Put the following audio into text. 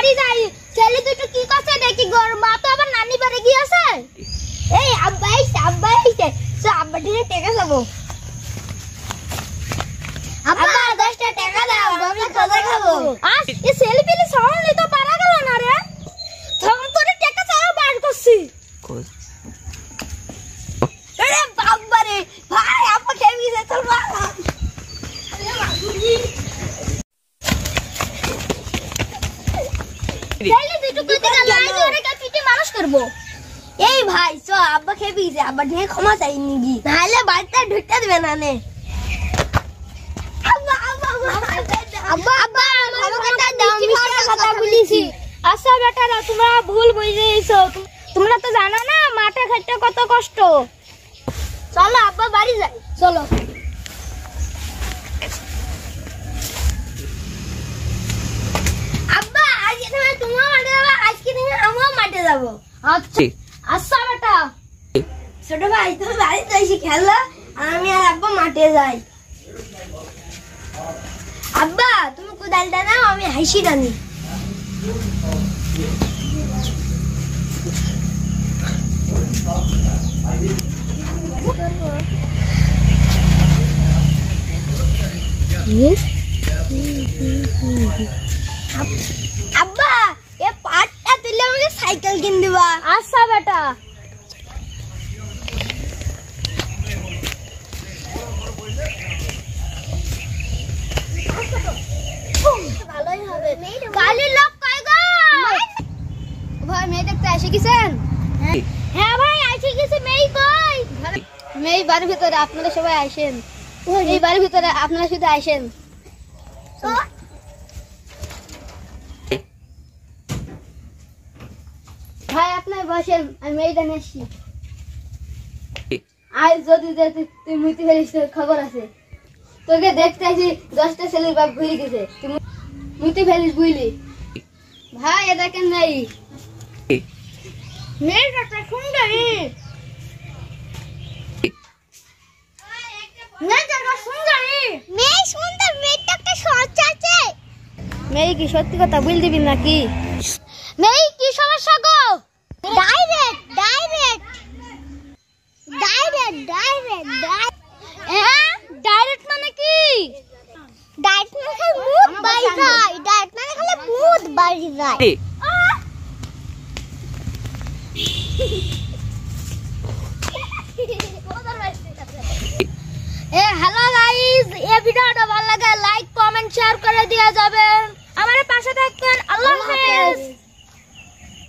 বাড়ি যাই ছেলে দুটো কি করছে দেখি গোর মা তো আবার নানি বাড়ি গিয়েছে এই আব্বা আইছে সো আব্বা দিনে টাকা যাবো আব্বা 10টা টাকা দাও আমি খাজা খাবো আজ এই ছেলে পেলে সাউন্ড নিতে পারা গেল না রে তখন তোরে টাকা চাও বার করছি আরে বাবা রে ভাই আব্বা খেয়ে গেছে চল বাবা ছেলে দুটো কইতে গেল আজ ওরে কা পিটি মানুষ করব এই ভাই সো আব্বা খেয়ে গেছে আব্বা দিয়ে ক্ষমা চাইনি গি তাহলে বাড়িতে ঢুকতে দিবে না নে আচ্ছা বেটারা তোমরা ভুল বুঝেছো তোমরা তো জানো না মাঠে খাটতে কত কষ্ট চলো আব্বা বাড়ি যাই চলো আব্বা আজকে তুমি মাঠে যাবে আজকে তুমি আমিও মাঠে যাবো আচ্ছা আচ্ছা বেটা ছোট ভাই তুমি বাড়িতে এসে খেলো আমি আর আব্বা মাঠে যাই আব্বা তুমি কোদালটা নাও আমি হাসি টানি আব্বা এ পাটটা তুলে আমাকে সাইকেল কিনে দিবা আচ্ছা বেটা ভালোই হবে কালি লোক কই গো ভাই মেয়ে দেখতে এসে গেছেন হ্যাঁ ভাই এসে গেছে মেয়ে কই মেয়ে বাড়ির ভিতরে আপনারা সবাই আসেন এই বাড়ির ভিতরে আপনারা শুধু আসেন ভাই আপনার বসেন আমি মেয়েটা নিয়ে আজ যদি তুই মুইতে ফেলিস খবর আছে তোকে দেখতে আসি 10টা ছেলের বাপ ঘুরে গেছে তুই মুইতে ফেলিস বুঝলি ভাই এটা কেন নাই মেয়েটা সুন্দরী মেয়েটা সুন্দরী মেয়ে সুন্দর মেয়েটা একটা সহজ আছে মেয়ে কি সত্যি কথা বল দিবি নাকি মেয়ে কি সমস্যা গো ডাইরেক্ট ডাইরেক্ট মানে কি ডাইরেক্ট মানে খালি মুখ বাড়ি যায় ডাইরেক্ট মানে খালি মুখ বাড়ি যায় হ্যালো গাইস এই ভিডিওটা ভালো লাগে লাইক কমেন্ট শেয়ার করে দেওয়া যাবে আমার পাশে থাক